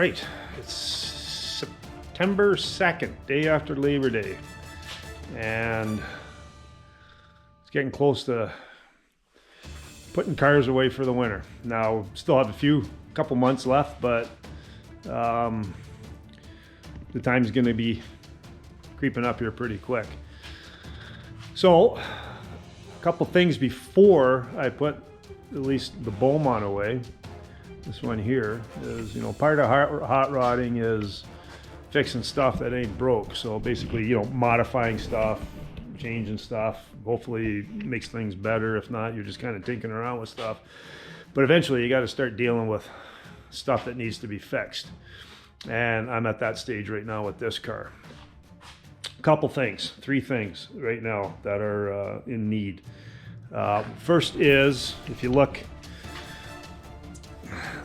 right, it's September 2nd, day after Labor Day, and it's getting close to putting cars away for the winter. Now, still have a couple months left, but the time's going to be creeping up here pretty quick. So, a couple things before I put at least the Beaumont away. This one here is, part of hot rodding is fixing stuff that ain't broke. So basically, modifying stuff, changing stuff, hopefully makes things better. If not, you're just kind of tinkering around with stuff. But eventually you got to start dealing with stuff that needs to be fixed. And I'm at that stage right now with this car. Three things right now that are in need. First is, if you look,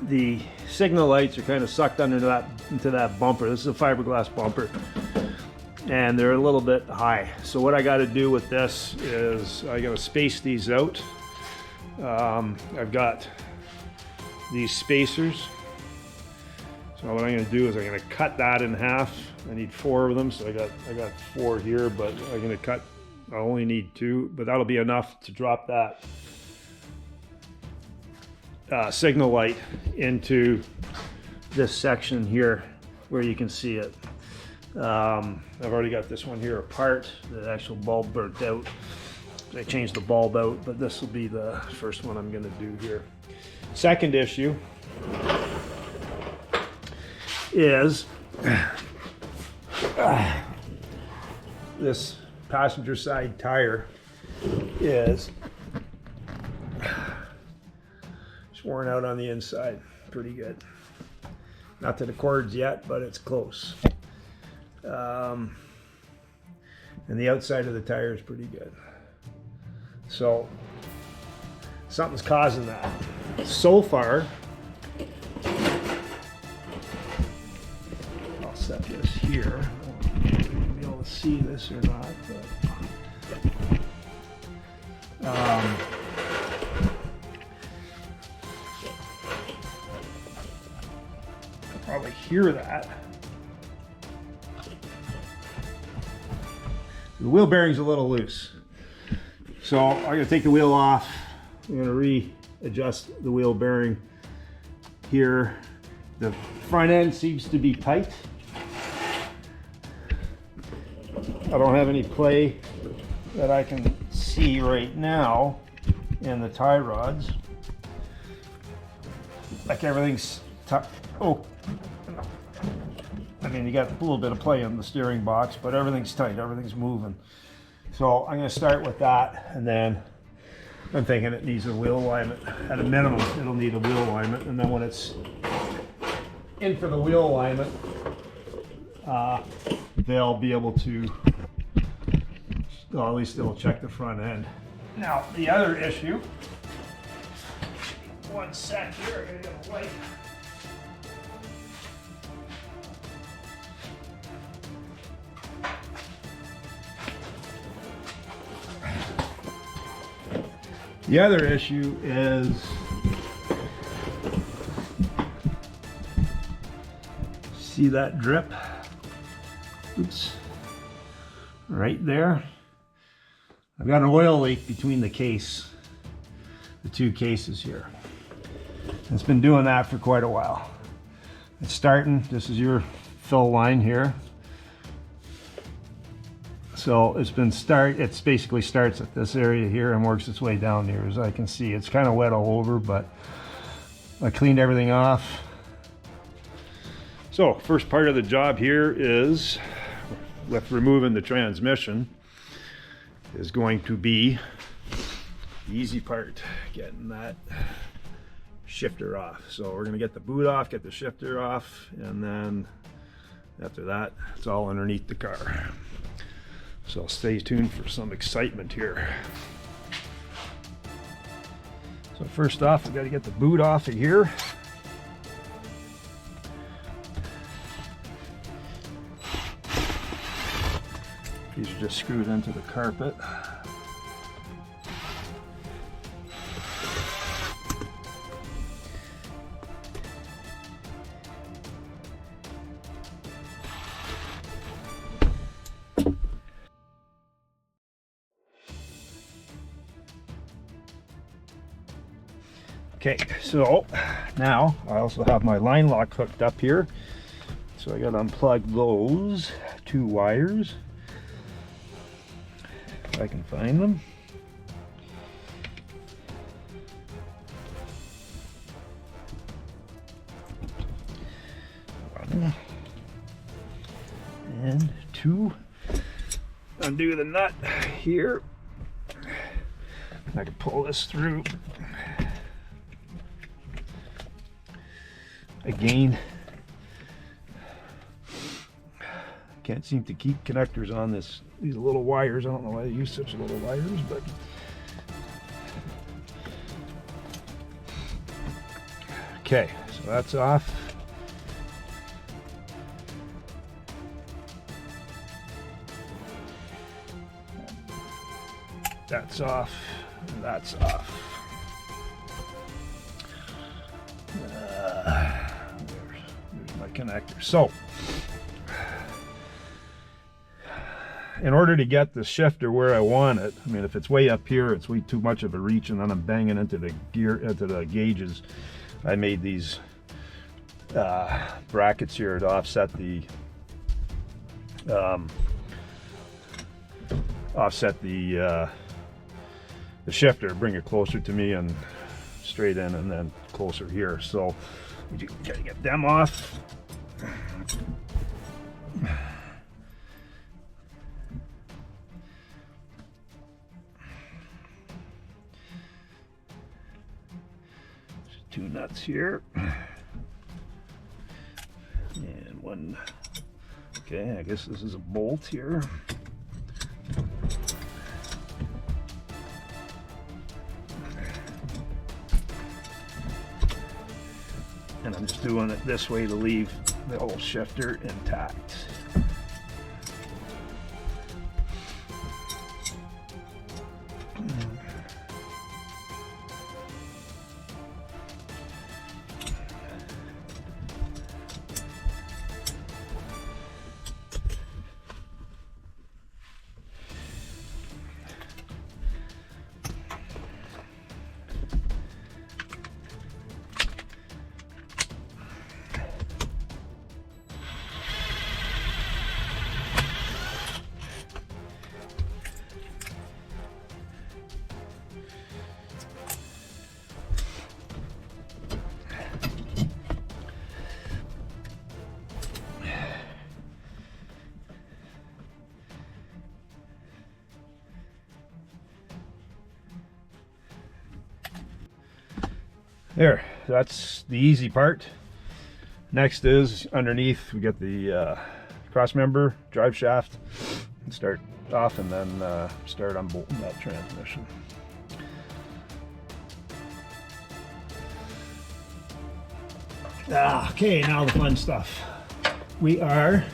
the signal lights are kind of sucked into that bumper. This is a fiberglass bumper, and they're a little bit high. So what I got to do with this is I got to space these out. I've got these spacers. So what I'm going to do is I'm going to cut that in half. I need 4 of them, so I got 4 here, but I'm going to cut. I only need 2, but that'll be enough to drop that signal light into this section here where you can see it. I've already got this one here apart. The actual bulb burnt out. I changed the bulb out, but this will be the first one I'm going to do here. Second issue is this passenger side tire is worn out on the inside pretty good. Not to the cords yet, but it's close. And the outside of the tire is pretty good. So something's causing that. So far, I'll set this here. I don't know if you'll be able to see this or not, but probably hear that. The wheel bearing's a little loose. So I'm going to take the wheel off. I'm going to readjust the wheel bearing here. The front end seems to be tight. I don't have any play that I can see right now in the tie rods. Like everything's tucked. Oh, I mean, you got a little bit of play in the steering box, but everything's tight, everything's moving. So I'm going to start with that, and then I'm thinking it needs a wheel alignment. At a minimum, it'll need a wheel alignment, and then when it's in for the wheel alignment, they'll be able to, or at least they'll check the front end. Now, the other issue, one sec here, I gotta get a light. The other issue is see that drip? Oops. Right there. I've got an oil leak between the two cases here. It's been doing that for quite a while. It's starting, this is your fill line here. So it's basically starts at this area here and works its way down here. As I can see, it's kind of wet all over, but I cleaned everything off. So first part of the job here is, with removing the transmission, is going to be the easy part, getting that shifter off. So we're gonna get the boot off, get the shifter off, and then after that, it's all underneath the car. So stay tuned for some excitement here. So first off, we got to get the boot off of here. These are just screwed into the carpet. Okay, so now I also have my line lock hooked up here. So I got to unplug those 2 wires, if I can find them. One and 2. Undo the nut here. I can pull this through. Again, can't seem to keep connectors on these little wires. I don't know why they use such little wires, but okay, so that's off. That's off. That's off. There's my connector. So, in order to get the shifter where I want it, I mean, if it's way up here, it's way too much of a reach, and then I'm banging into the gauges. I made these brackets here to offset the shifter, bring it closer to me and straight in, and then closer here. So we gotta get them off. There's 2 nuts here and 1. Okay, I guess this is a bolt here. And I'm just doing it this way to leave the whole shifter intact. There, that's the easy part. Next is underneath, we get the cross member, drive shaft, and start off, and then start unbolting that transmission. Okay, now the fun stuff. We are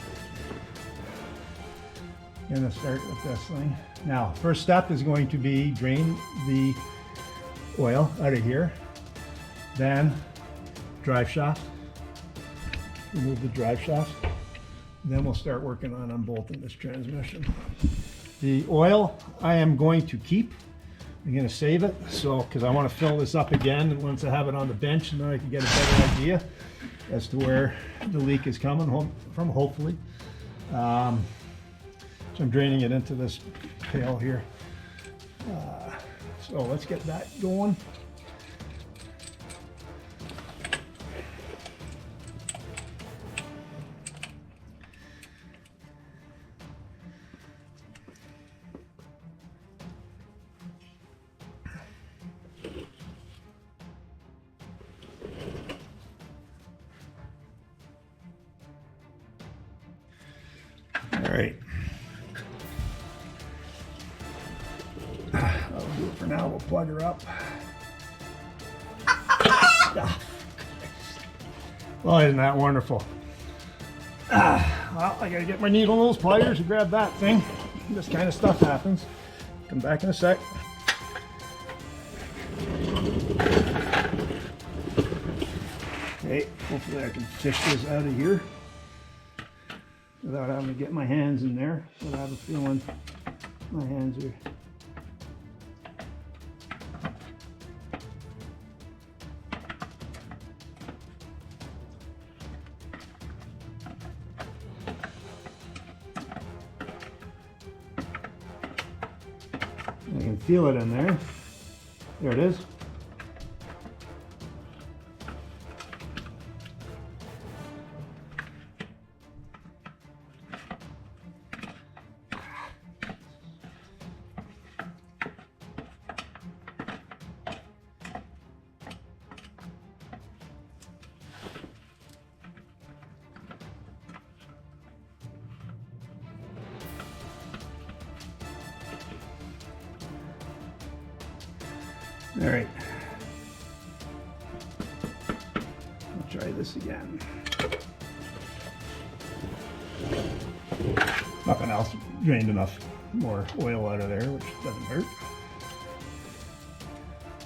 going to start with this thing. Now, first step is going to be drain the oil out of here. Then drive shaft, remove the drive shaft, then we'll start working on unbolting this transmission. The oil I am going to keep. I'm going to save it, so because I want to fill this up again, and once I have it on the bench, and then I can get a better idea as to where the leak is coming from, hopefully. So I'm draining it into this pail here. So let's get that going. All right. That'll do it for now. We'll plug her up. Oh, isn't that wonderful? Well, I gotta get my needle nose pliers to grab that thing. This kind of stuff happens. Come back in a sec. Okay, hopefully I can fish this out of here without having to get my hands in there. But I have a feeling my hands are feel it in there. There it is. All right, I'll try this again. Nothing else, drained enough more oil out of there, which doesn't hurt.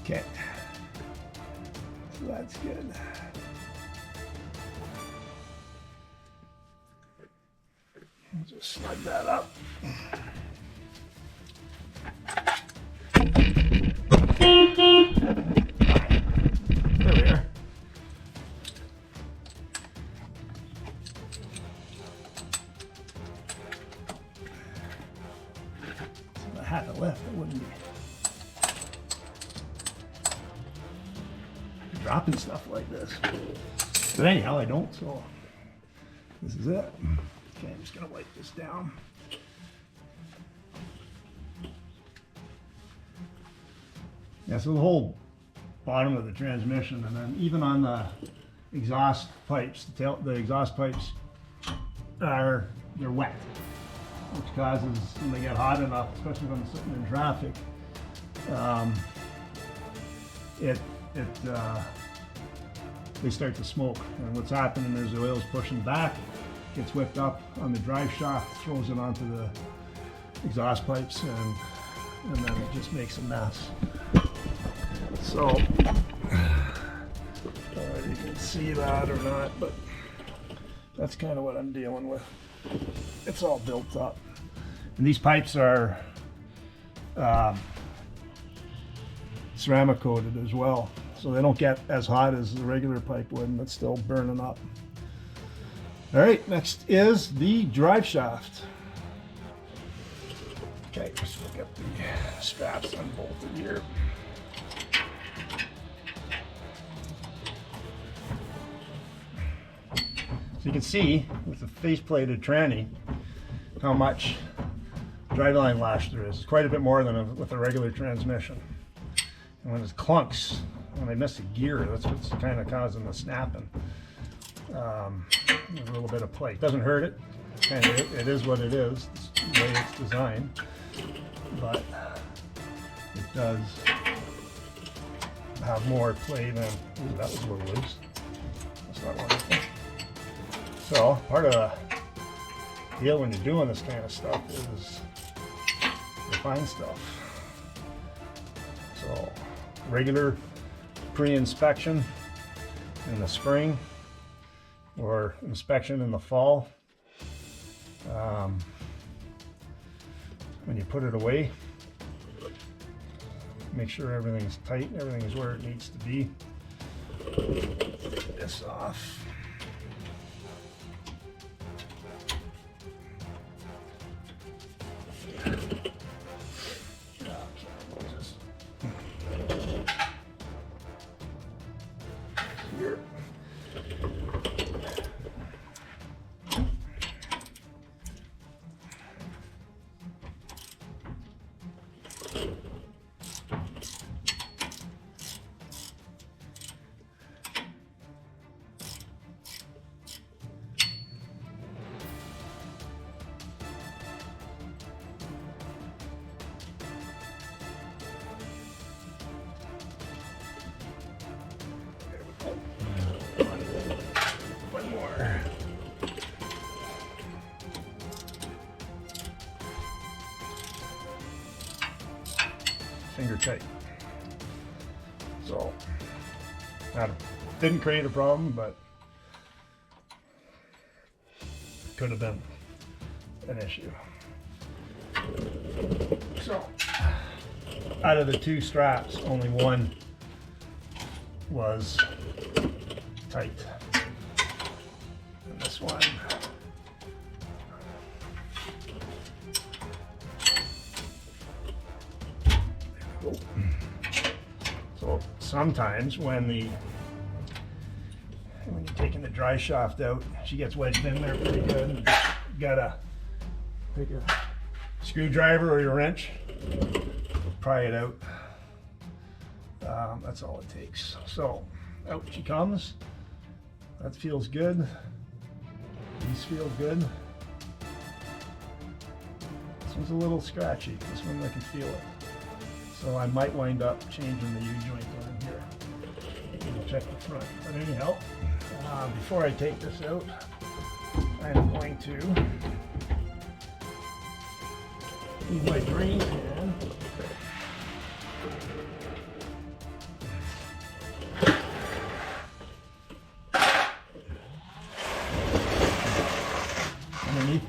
Okay, so that's good. I'll just slide that up. There we are. If I had it left, it wouldn't be dropping stuff like this. But anyhow, I don't, so this is it. Okay, I'm just gonna wipe this down. Yeah, so the whole bottom of the transmission, and then even on the exhaust pipes, the exhaust pipes they're wet, which causes, when they get hot enough, especially when they're sitting in traffic, they start to smoke. And what's happening is the oil's pushing back, gets whipped up on the drive shaft, throws it onto the exhaust pipes, and then it just makes a mess. So, I don't know if you can see that or not, but that's kind of what I'm dealing with. It's all built up. And these pipes are ceramic coated as well, so they don't get as hot as the regular pipe would, and it's still burning up. All right, next is the drive shaft. Okay, just look at the straps unbolted here. So you can see with the face-plated tranny how much driveline lash there is. It's quite a bit more than with a regular transmission. And when it clunks, when I miss a gear, that's what's kind of causing the snapping. There's a little bit of play. Doesn't hurt it. It is what it is. It's the way it's designed. But it does have more play than. Ooh, that was a little loose. That's not wonderful. So part of the deal when you're doing this kind of stuff is refine stuff. So regular pre-inspection in the spring or inspection in the fall. When you put it away, make sure everything's tight, everything is where it needs to be. Take this off. Here. One more. Finger tight. So that didn't create a problem, but could have been an issue. So out of the two straps, only one was tight. And this one So sometimes when you're taking the dry shaft out, she gets wedged in there pretty good. And you gotta take a screwdriver or your wrench, pry it out. That's all it takes. So out she comes. That feels good. These feel good. This one's a little scratchy. This one I can feel it. So I might wind up changing the U-joint on here. We'll check the front. But anyhow, before I take this out, I'm going to use my drain pan. Underneath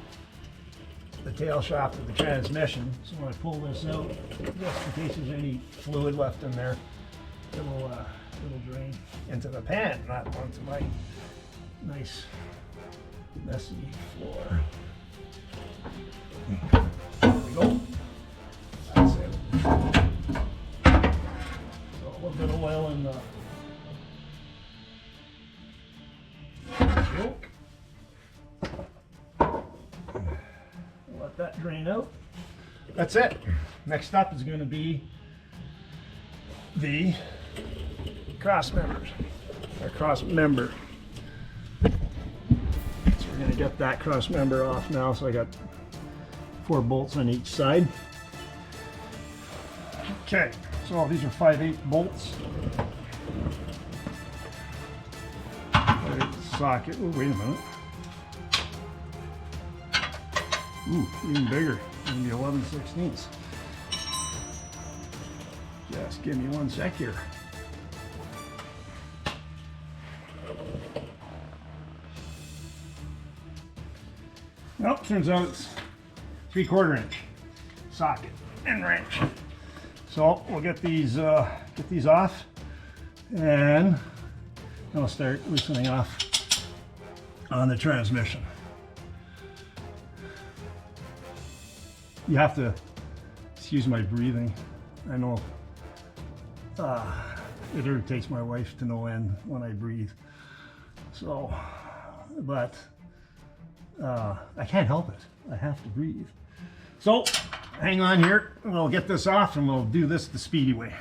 the tail shaft of the transmission. So when I pull this out, just in case there's any fluid left in there, it'll drain into the pan, not onto my nice messy floor. There we go. That's it. So a little bit of oil in the yoke. Let that drain out. That's it. Next up is going to be the cross members. Our cross member. So we're going to get that cross member off now. So I got 4 bolts on each side. Okay, so these are 5/8 bolts. Socket. Oh, wait a minute. Ooh, even bigger. Gonna be 11/16. Just give me 1 sec here. Nope, turns out it's 3/4 inch socket and wrench. So we'll get these off, and I'll start loosening off on the transmission. You have to excuse my breathing. I know it irritates my wife to no end when I breathe. So, but I can't help it. I have to breathe. So, hang on here. We'll get this off and we'll do this the speedy way.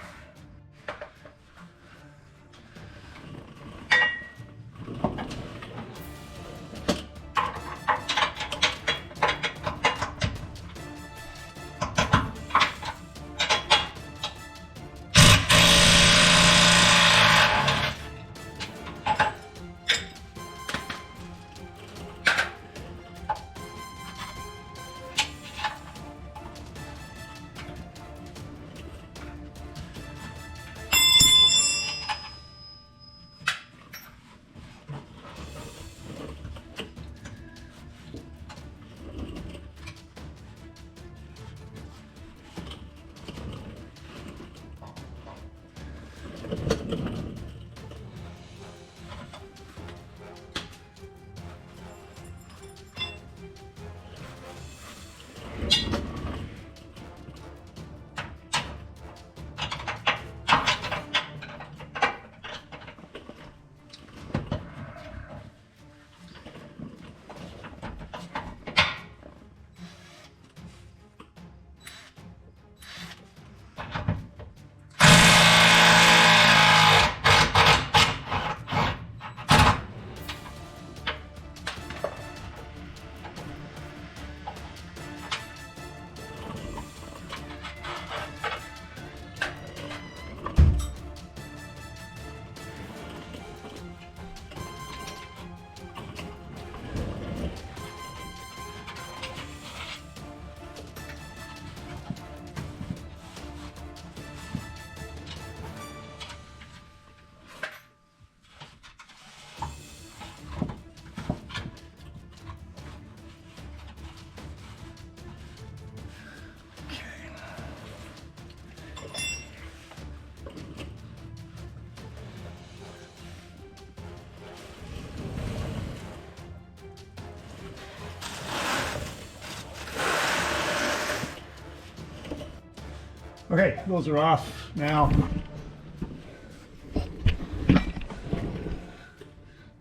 Okay, those are off now.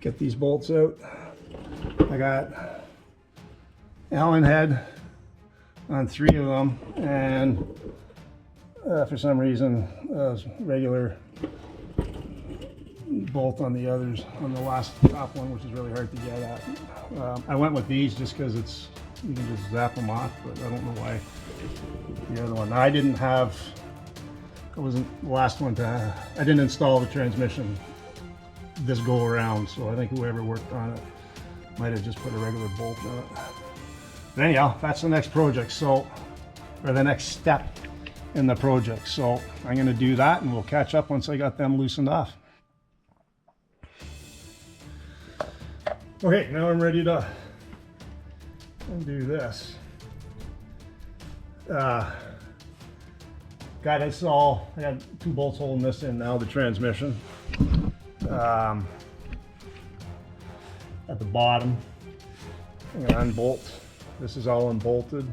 Get these bolts out. I got Allen head on 3 of them, and for some reason, regular bolt on the others, on the last top one, which is really hard to get at. I went with these just because it's, you can just zap them off, but I don't know why the other one. I wasn't the last one to, I didn't install the transmission this go around, so I think whoever worked on it might have just put a regular bolt in it. But anyhow, that's the next project, so, or the next step in the project. So I'm going to do that, and we'll catch up once I got them loosened off. Okay, now I'm ready to undo this. Got this all, I got 2 bolts holding this in now, the transmission. At the bottom, I'm going to unbolt. This is all unbolted.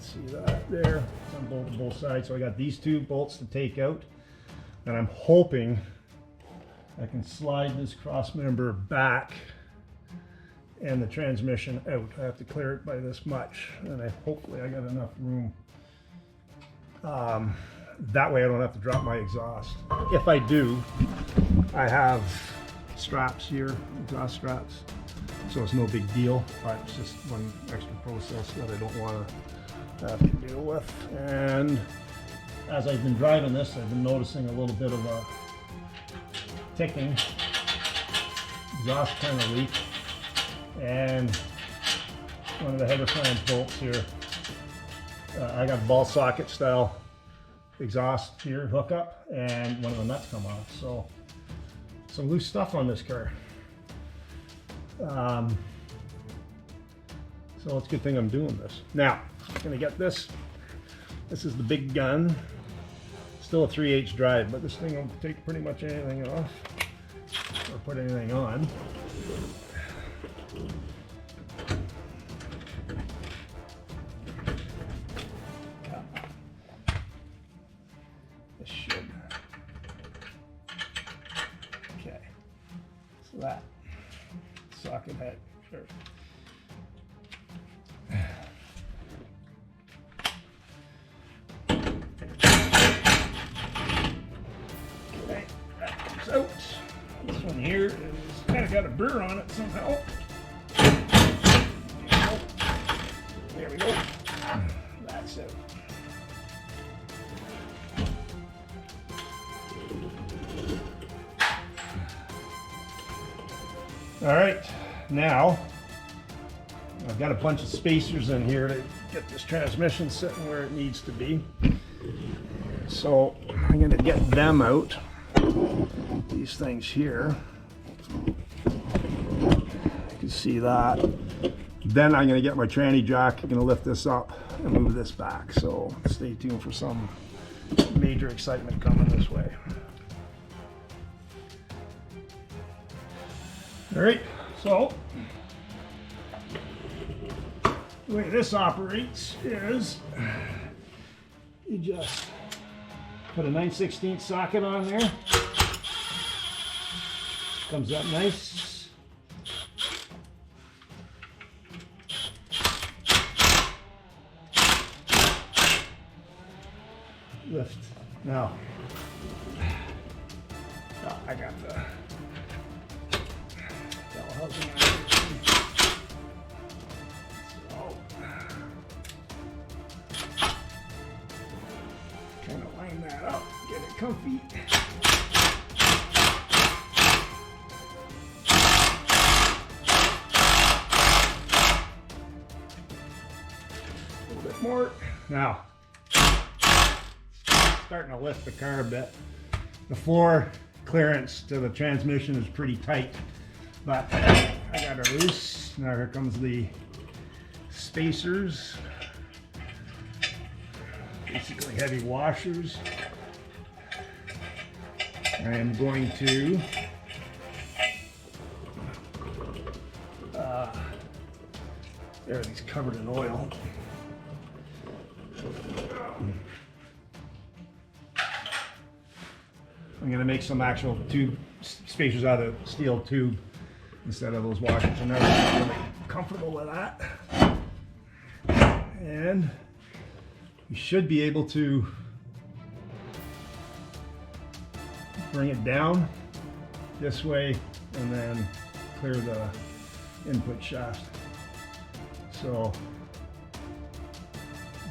See that there? It's unbolted both sides. So I got these 2 bolts to take out, and I'm hoping I can slide this cross member back and the transmission out. I have to clear it by this much, and hopefully I got enough room. That way I don't have to drop my exhaust. If I do, I have straps here, exhaust straps, so it's no big deal, but it's just one extra process that I don't want to have to deal with. And as I've been driving this, I've been noticing a little bit of a ticking exhaust kind of leak, and one of the header flange bolts here, I got ball socket style exhaust here hookup, and one of the nuts come off. So some loose stuff on this car. So it's a good thing I'm doing this. Now I'm gonna get this. This is the big gun. Still a 3/8 drive, but this thing will take pretty much anything off or put anything on. This should. Okay. So that socket head. Sure. Out. This one here is kind of got a burr on it somehow. There we go. That's it. All right, now I've got a bunch of spacers in here to get this transmission sitting where it needs to be. So I'm going to get them out. These things here, you can see that. Then I'm going to get my tranny jack. I'm going to lift this up and move this back. So stay tuned for some major excitement coming this way. All right, so the way this operates is you just put a 9/16 socket on there. Comes up nice. Lift. Now, oh, I got the bell housing on here. So, kind of line that up, get it comfy. More. Now, starting to lift the car a bit. The floor clearance to the transmission is pretty tight, but I got it loose. Now here comes the spacers, basically heavy washers. I am going to everything's covered in oil. I'm going to make some actual tube spacers out of steel tube instead of those washers. I'm not really comfortable with that. And we should be able to bring it down this way and then clear the input shaft. So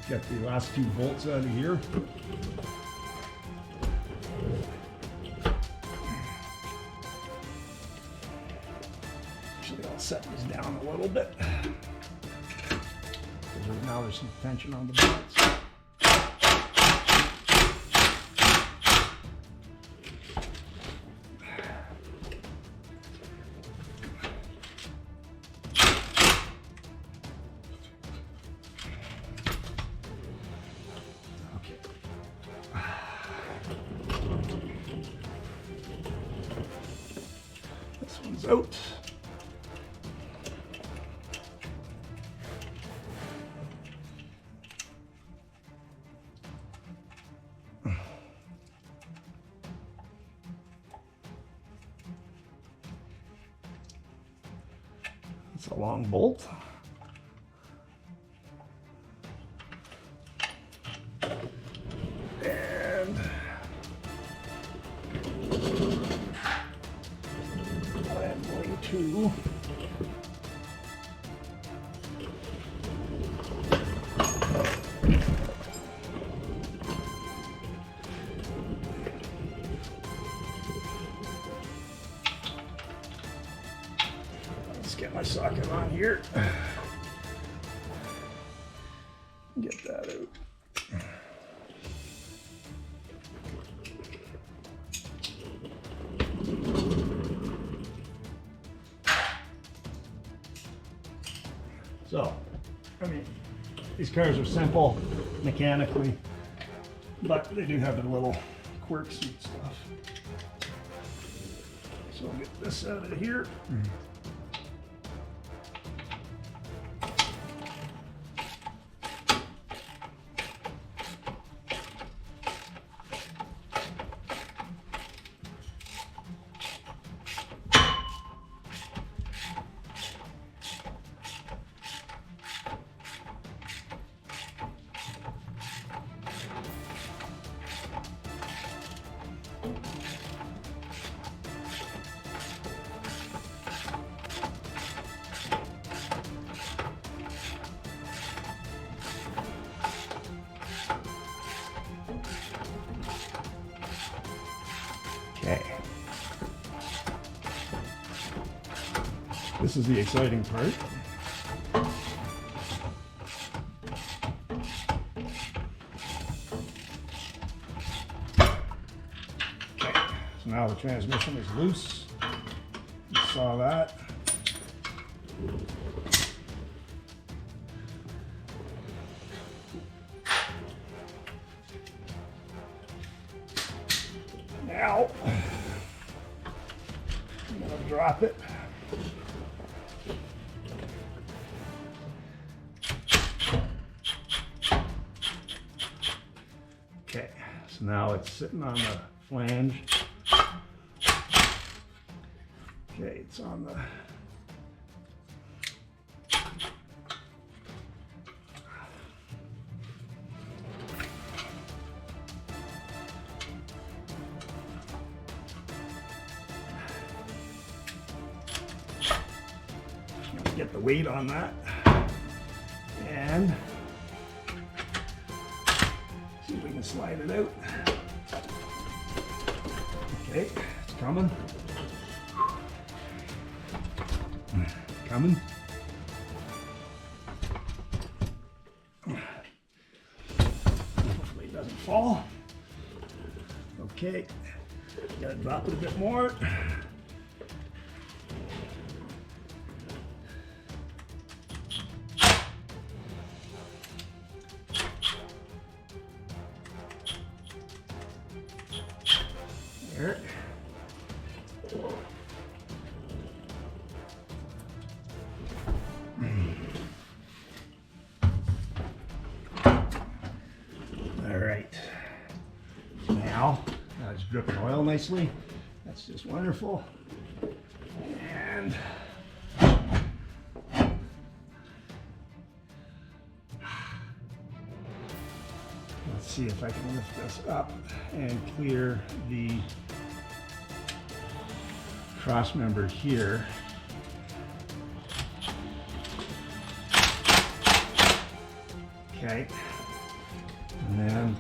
get the last 2 bolts out of here. Actually, I'll set this down a little bit. Because now there's some tension on the bolts. This one's out. It's a long bolt. And I'm going to let's get my socket on here. Get that out. So, I mean, these cars are simple mechanically, but they do have their little quirks and stuff. So I'll get this out of here. Okay. This is the exciting part. Okay, so now the transmission is loose. You saw that. Now, I'm going to drop it. Okay, so now it's sitting on the flange. Okay, it's on the get the weight on that and see if we can slide it out. Okay, it's coming. Coming. Hopefully it doesn't fall. Okay, gotta drop it a bit more. There. All right. Now, it's dripping oil nicely. That's just wonderful. And let's see if I can lift this up and clear the cross member here. Okay, and then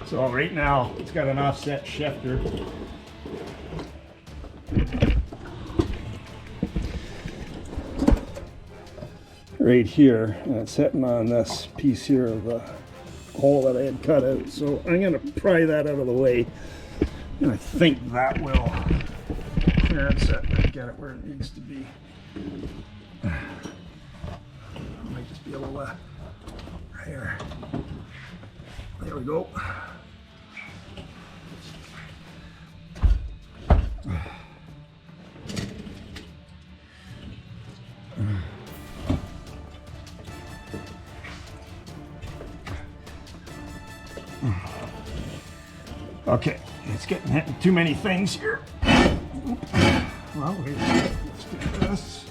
so right now it's got an offset shifter. Right here, and it's sitting on this piece here of the hole that I had cut out. So I'm going to pry that out of the way, and I think that will clearance it and get it where it needs to be. Might just be a little right here. There we go. Okay, it's getting hit too many things here. Well, wait, let's do this.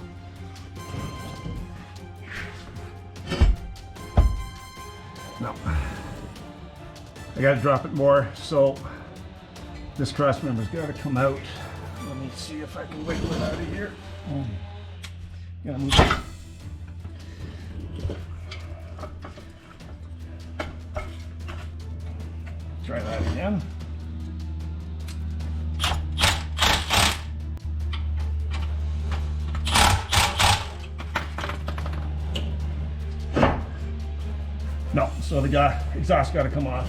No, I gotta drop it more, so this cross member's gotta come out. Let me see if I can wiggle it out of here. Gotta move it. Try that again. No, so the exhaust got to come off.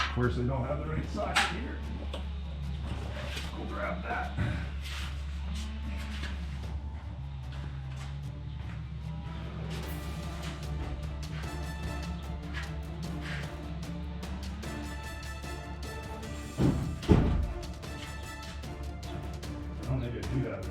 Of course, I don't have the right socket here. We'll grab that. I don't think I do that.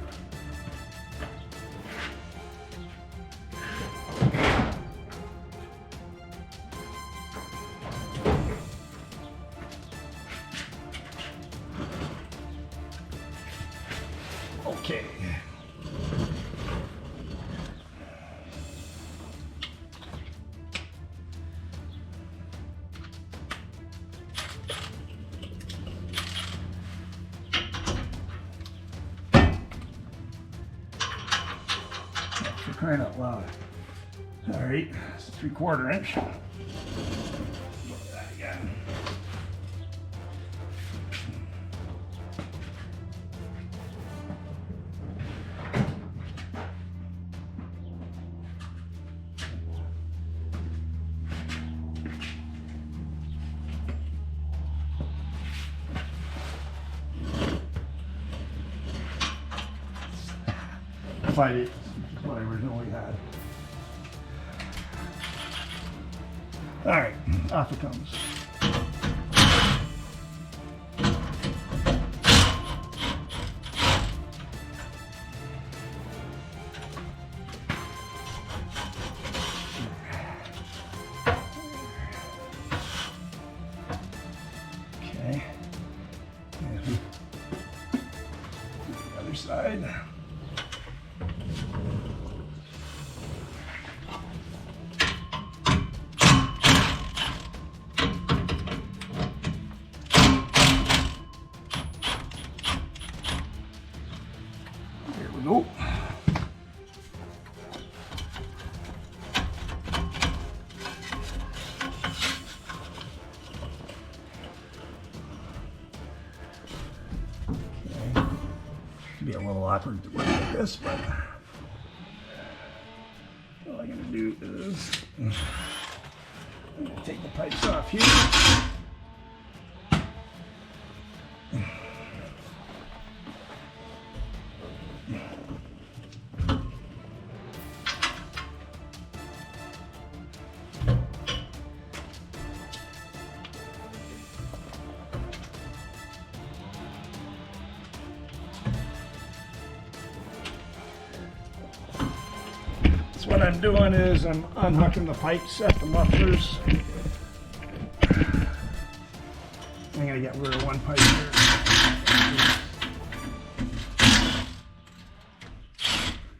Okay. For crying out loud. All right, it's a 3/4 inch. Look at that again. Fight it, which is what I originally had. All right, off it comes. Okay, and the other side. Nope. Okay. Be a little awkward to work like this, but all I'm gonna do is I'm gonna take the pipes off here. what I'm doing is I'm unhooking the pipes at the mufflers. I'm gonna get rid of one pipe here.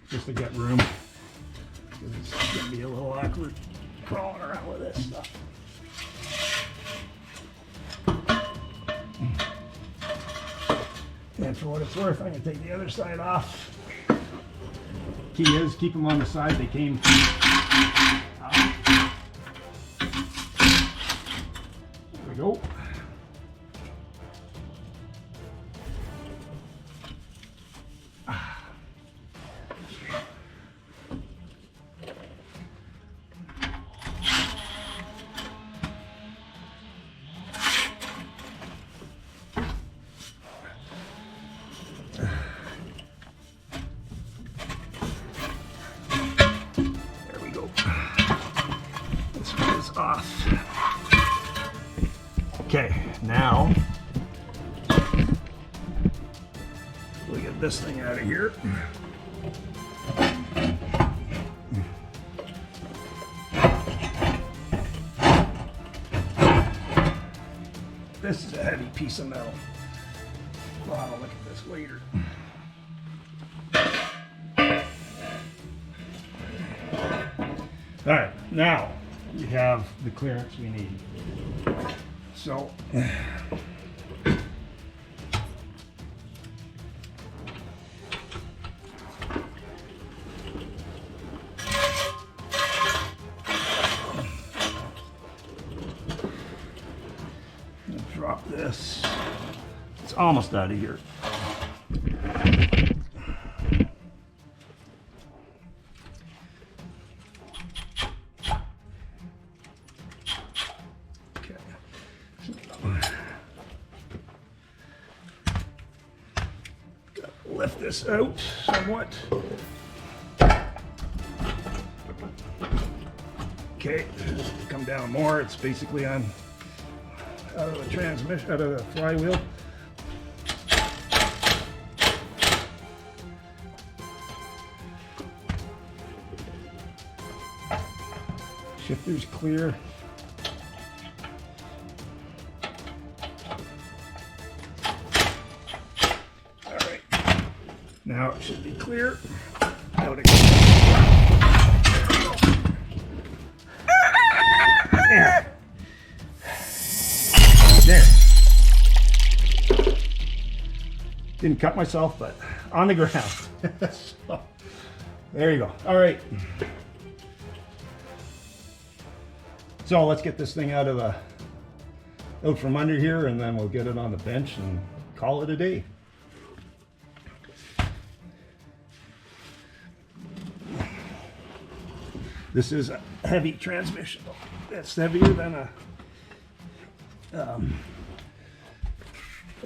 Just to get room. It's gonna be a little awkward crawling around with this stuff. And for what it's worth, I'm gonna take the other side off. Key is keep them on the side they came from. There we go. Off. Okay, now we'll get this thing out of here. This is a heavy piece of metal. We'll have a look at this later. All right, now we have the clearance we need. So drop this. It's almost out of here. Lift this out somewhat. Okay, come down more. It's basically on out of the transmission, out of the flywheel. Shifter's clear. Now it should be clear. Out it goes. There. There. Didn't cut myself, but on the ground. So, there you go. All right. So let's get this thing out from under here, and then we'll get it on the bench and call it a day. This is a heavy transmission. It's heavier than a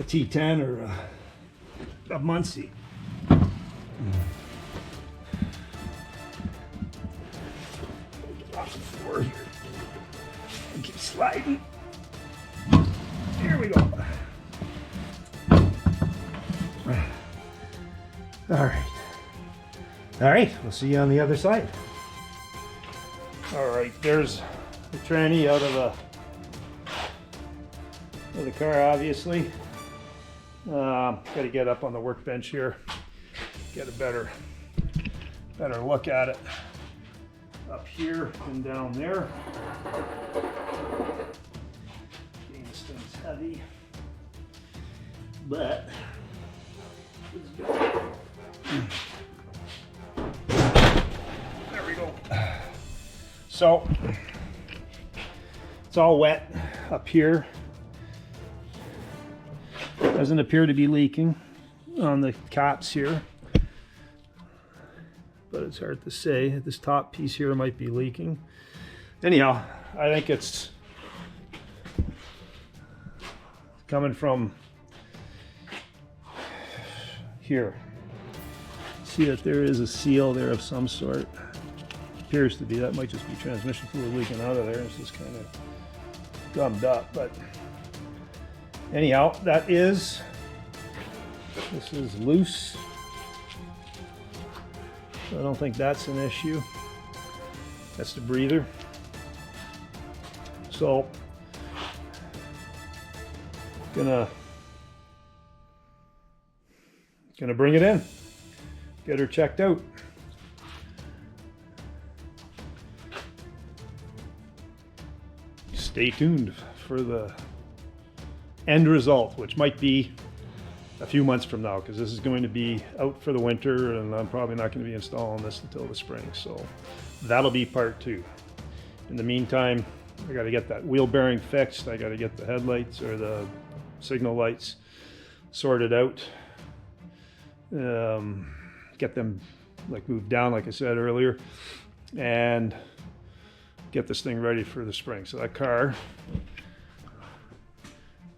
T10 or a Muncie. Get off the floor here. And keep sliding. Here we go. All right. All right, we'll see you on the other side. All right, there's the tranny out of the car, obviously. Got to get up on the workbench here, get a better look at it up here and down there. This thing's heavy, but it's good. There we go. So it's all wet up here. Doesn't appear to be leaking on the caps here, but it's hard to say. This top piece here might be leaking. Anyhow, I think it's coming from here. See that there is a seal there of some sort. Appears to be. That might just be transmission fluid leaking out of there. It's just kind of gummed up, but anyhow, this is loose. So I don't think that's an issue. That's the breather. So gonna bring it in, get her checked out. Stay tuned for the end result, which might be a few months from now, because this is going to be out for the winter and I'm probably not going to be installing this until the spring. So that'll be part 2. In the meantime, I got to get that wheel bearing fixed. I got to get the headlights or the signal lights sorted out. Get them like moved down, like I said earlier, and get this thing ready for the spring. So that car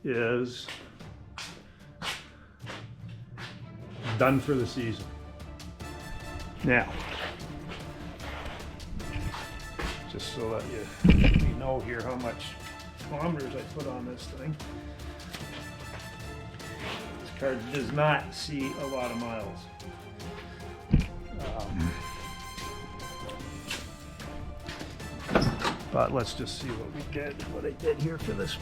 is done for the season. Now, just so that you know here how much kilometers I put on this thing. This car does not see a lot of miles. But let's just see what I did here for this.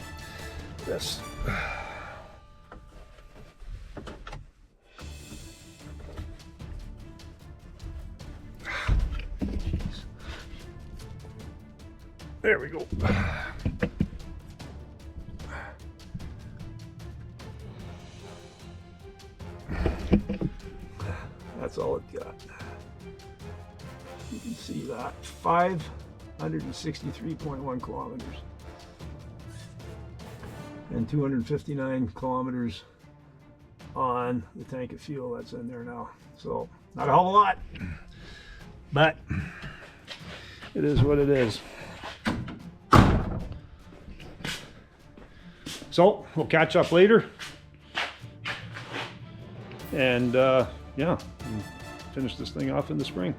There we go. That's all it got. You can see that 563.1 kilometers and 259 kilometers on the tank of fuel that's in there now. So not a whole lot, but it is what it is. So we'll catch up later and yeah, finish this thing off in the spring.